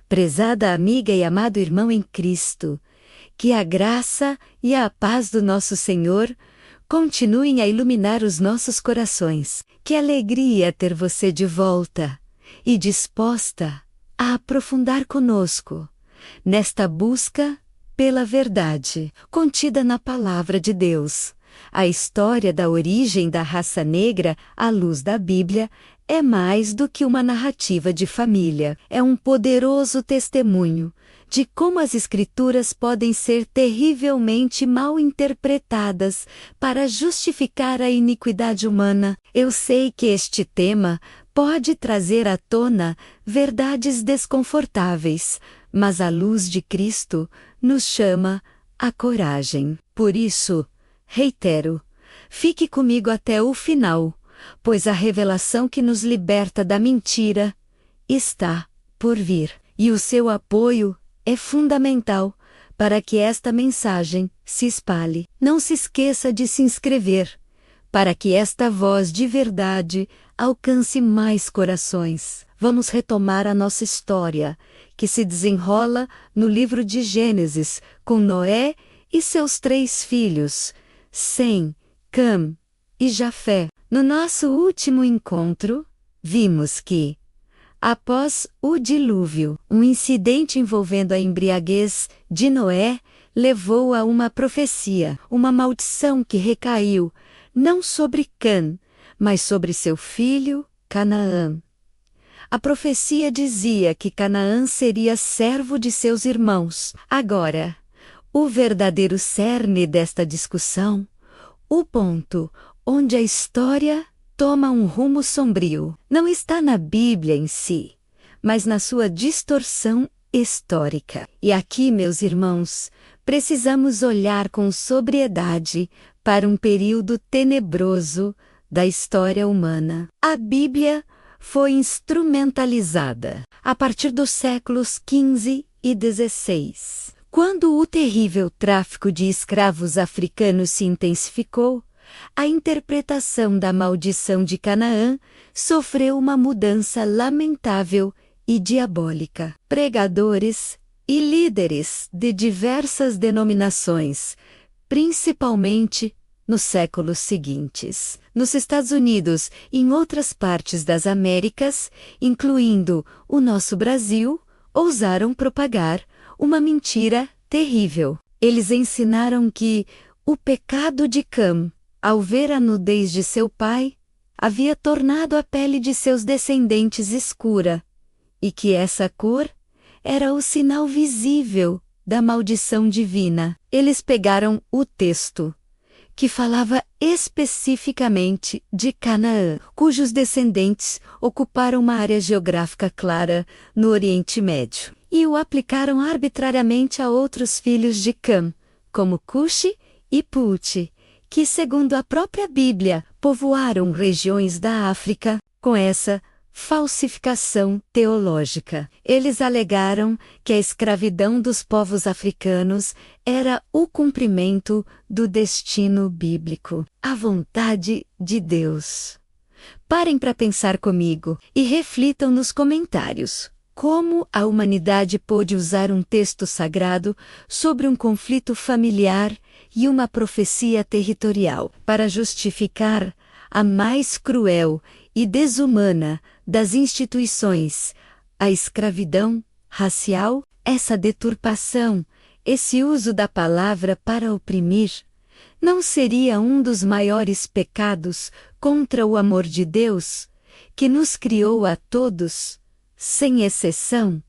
Prezada amiga e amado irmão em Cristo, que a graça e a paz do nosso Senhor continuem a iluminar os nossos corações. Que alegria ter você de volta e disposta a aprofundar conosco nesta busca pela verdade contida na Palavra de Deus. A história da origem da raça negra à luz da Bíblia é mais do que uma narrativa de família. É um poderoso testemunho de como as Escrituras podem ser terrivelmente mal interpretadas para justificar a iniquidade humana. Eu sei que este tema pode trazer à tona verdades desconfortáveis, mas a luz de Cristo nos chama à coragem. Por isso, reitero, fique comigo até o final, pois a revelação que nos liberta da mentira está por vir, e o seu apoio é fundamental para que esta mensagem se espalhe. Não se esqueça de se inscrever, para que esta voz de verdade alcance mais corações. Vamos retomar a nossa história, que se desenrola no livro de Gênesis, com Noé e seus 3 filhos, Sem, Cam e Jafé. No nosso último encontro, vimos que, após o dilúvio, um incidente envolvendo a embriaguez de Noé levou a uma profecia, uma maldição que recaiu não sobre Cã, mas sobre seu filho Canaã. A profecia dizia que Canaã seria servo de seus irmãos. Agora, o verdadeiro cerne desta discussão, o ponto onde a história toma um rumo sombrio, não está na Bíblia em si, mas na sua distorção histórica. E aqui, meus irmãos, precisamos olhar com sobriedade para um período tenebroso da história humana. A Bíblia foi instrumentalizada a partir dos séculos XV e XVI, quando o terrível tráfico de escravos africanos se intensificou. A interpretação da maldição de Canaã sofreu uma mudança lamentável e diabólica. Pregadores e líderes de diversas denominações, principalmente nos séculos seguintes, nos Estados Unidos e em outras partes das Américas, incluindo o nosso Brasil, ousaram propagar uma mentira terrível. Eles ensinaram que o pecado de Cã, ao ver a nudez de seu pai, havia tornado a pele de seus descendentes escura, e que essa cor era o sinal visível da maldição divina. Eles pegaram o texto, que falava especificamente de Canaã, cujos descendentes ocuparam uma área geográfica clara no Oriente Médio, e o aplicaram arbitrariamente a outros filhos de Cã, como Cuxi e Put, que, segundo a própria Bíblia, povoaram regiões da África. Com essa falsificação teológica, eles alegaram que a escravidão dos povos africanos era o cumprimento do destino bíblico, a vontade de Deus. Parem para pensar comigo e reflitam nos comentários. Como a humanidade pôde usar um texto sagrado sobre um conflito familiar e uma profecia territorial para justificar a mais cruel e desumana das instituições, a escravidão racial? Essa deturpação, esse uso da palavra para oprimir, não seria um dos maiores pecados contra o amor de Deus, que nos criou a todos, sem exceção,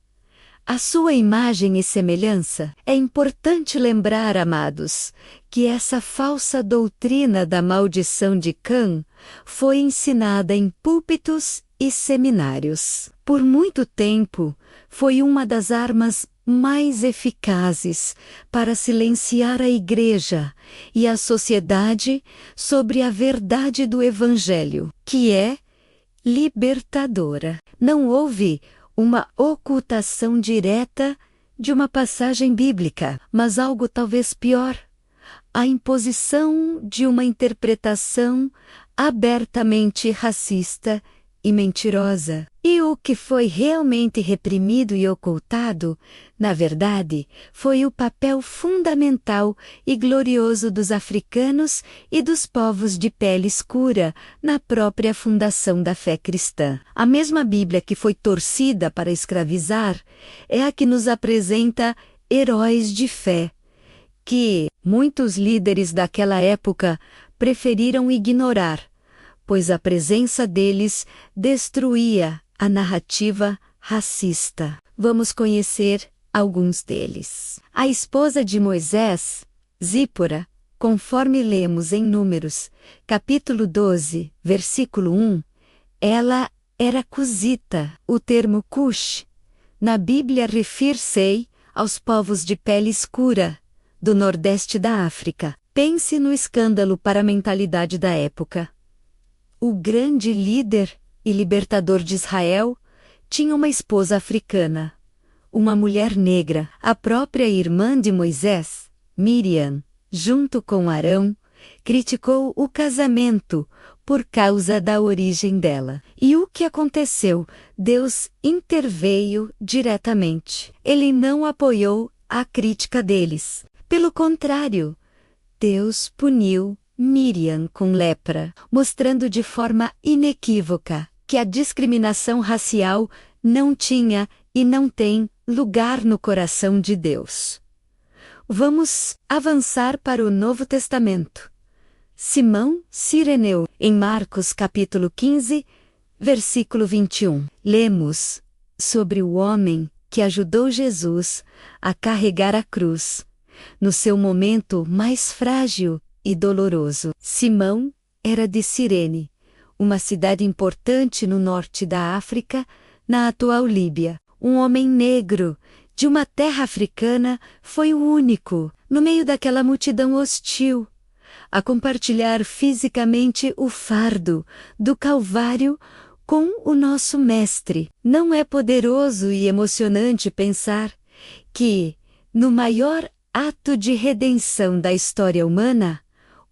a sua imagem e semelhança? É importante lembrar, amados, que essa falsa doutrina da maldição de Cã foi ensinada em púlpitos e seminários. Por muito tempo, foi uma das armas mais eficazes para silenciar a Igreja e a sociedade sobre a verdade do Evangelho, que é libertadora. Não houve uma ocultação direta de uma passagem bíblica, mas algo talvez pior: a imposição de uma interpretação abertamente racista e mentirosa. E o que foi realmente reprimido e ocultado, na verdade, foi o papel fundamental e glorioso dos africanos e dos povos de pele escura na própria fundação da fé cristã. A mesma Bíblia que foi torcida para escravizar é a que nos apresenta heróis de fé, que muitos líderes daquela época preferiram ignorar, pois a presença deles destruía a narrativa racista. Vamos conhecer alguns deles. A esposa de Moisés, Zípora, conforme lemos em Números, capítulo 12, versículo 1, ela era cusita. O termo Cush, na Bíblia refere-se aos povos de pele escura, do nordeste da África. Pense no escândalo para a mentalidade da época. O grande líder e libertador de Israel tinha uma esposa africana, uma mulher negra, a própria irmã de Moisés, Miriam, junto com Arão, criticou o casamento por causa da origem dela. E o que aconteceu? Deus interveio diretamente. Ele não apoiou a crítica deles. Pelo contrário, Deus puniu Miriam com lepra, mostrando de forma inequívoca que a discriminação racial não tinha e não tem lugar no coração de Deus. Vamos avançar para o Novo Testamento. Simão Cireneu, em Marcos capítulo 15, versículo 21. Lemos sobre o homem que ajudou Jesus a carregar a cruz, no seu momento mais frágil e doloroso. Simão era de Cirene, uma cidade importante no norte da África, na atual Líbia. Um homem negro, de uma terra africana, foi o único, no meio daquela multidão hostil, a compartilhar fisicamente o fardo do Calvário com o nosso Mestre. Não é poderoso e emocionante pensar que, no maior ato de redenção da história humana,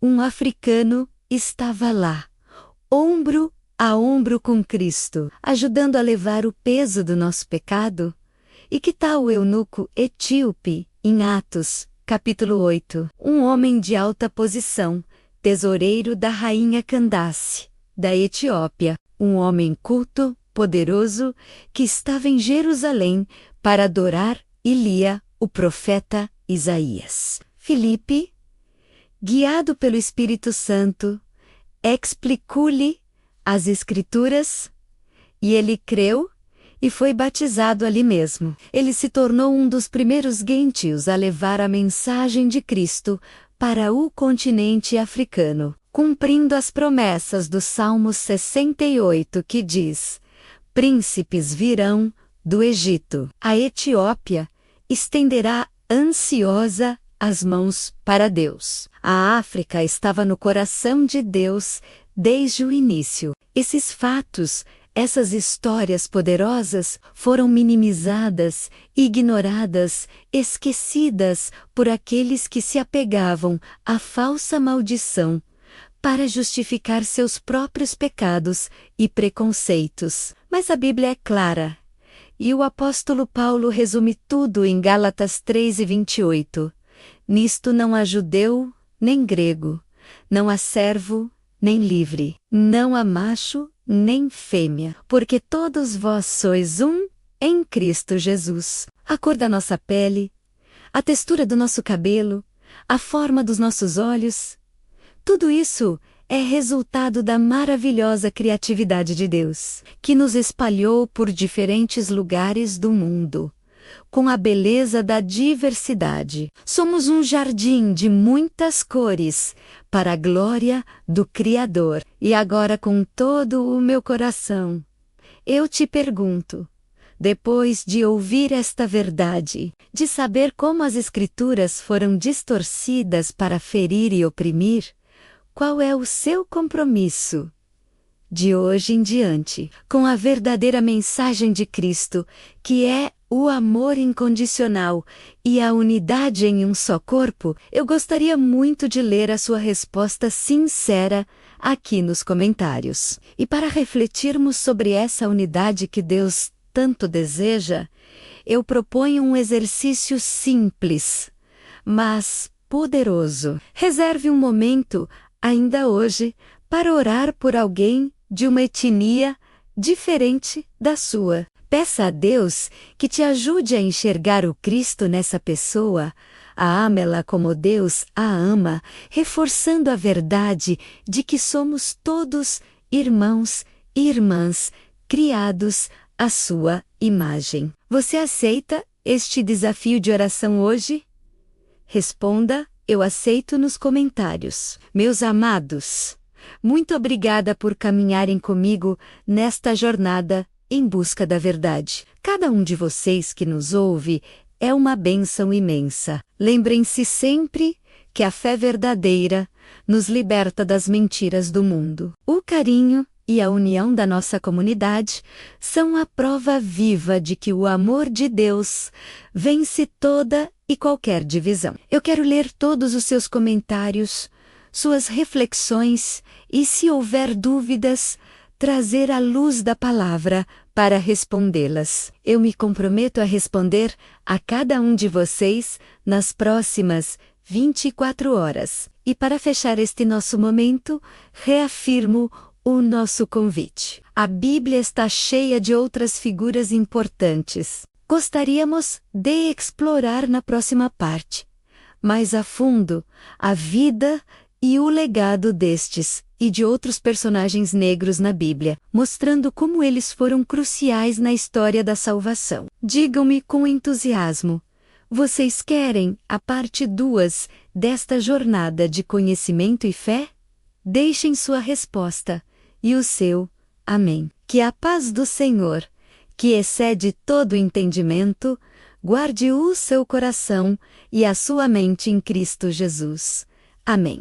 um africano estava lá, ombro a ombro com Cristo, ajudando a levar o peso do nosso pecado? E que tal o eunuco etíope, em Atos, capítulo 8, um homem de alta posição, tesoureiro da rainha Candace, da Etiópia, um homem culto, poderoso, que estava em Jerusalém para adorar e lia o profeta Isaías. Filipe, guiado pelo Espírito Santo, explicou-lhe as Escrituras, e ele creu e foi batizado ali mesmo. Ele se tornou um dos primeiros gentios a levar a mensagem de Cristo para o continente africano, cumprindo as promessas do Salmo 68 que diz: príncipes virão do Egito. A Etiópia estenderá ansiosa as mãos para Deus. A África estava no coração de Deus desde o início. Esses fatos, essas histórias poderosas foram minimizadas, ignoradas, esquecidas por aqueles que se apegavam à falsa maldição para justificar seus próprios pecados e preconceitos. Mas a Bíblia é clara, e o apóstolo Paulo resume tudo em Gálatas 3:28. Nisto não há judeu, nem grego, não há servo, nem livre, não há macho, nem fêmea, porque todos vós sois um em Cristo Jesus. A cor da nossa pele, a textura do nosso cabelo, a forma dos nossos olhos, tudo isso é resultado da maravilhosa criatividade de Deus, que nos espalhou por diferentes lugares do mundo, com a beleza da diversidade. Somos um jardim de muitas cores, para a glória do Criador. E agora, com todo o meu coração, eu te pergunto, depois de ouvir esta verdade, de saber como as Escrituras foram distorcidas para ferir e oprimir, qual é o seu compromisso, de hoje em diante, com a verdadeira mensagem de Cristo, que é o amor incondicional e a unidade em um só corpo? Eu gostaria muito de ler a sua resposta sincera aqui nos comentários. E para refletirmos sobre essa unidade que Deus tanto deseja, eu proponho um exercício simples, mas poderoso. Reserve um momento, ainda hoje, para orar por alguém de uma etnia diferente da sua. Peça a Deus que te ajude a enxergar o Cristo nessa pessoa, a amá-la como Deus a ama, reforçando a verdade de que somos todos irmãos e irmãs, criados à sua imagem. Você aceita este desafio de oração hoje? Responda, eu aceito nos comentários. Meus amados, muito obrigada por caminharem comigo nesta jornada em busca da verdade. Cada um de vocês que nos ouve é uma bênção imensa. Lembrem-se sempre que a fé verdadeira nos liberta das mentiras do mundo. O carinho e a união da nossa comunidade são a prova viva de que o amor de Deus vence toda e qualquer divisão. Eu quero ler todos os seus comentários, suas reflexões e, se houver dúvidas, trazer a luz da palavra para respondê-las. Eu me comprometo a responder a cada um de vocês nas próximas 24 horas. E para fechar este nosso momento, reafirmo o nosso convite. A Bíblia está cheia de outras figuras importantes. Gostaríamos de explorar na próxima parte, mais a fundo, a vida e o legado destes e de outros personagens negros na Bíblia, mostrando como eles foram cruciais na história da salvação. Digam-me com entusiasmo, vocês querem a parte 2 desta jornada de conhecimento e fé? Deixem sua resposta e o seu amém. Que a paz do Senhor, que excede todo entendimento, guarde o seu coração e a sua mente em Cristo Jesus. Amém.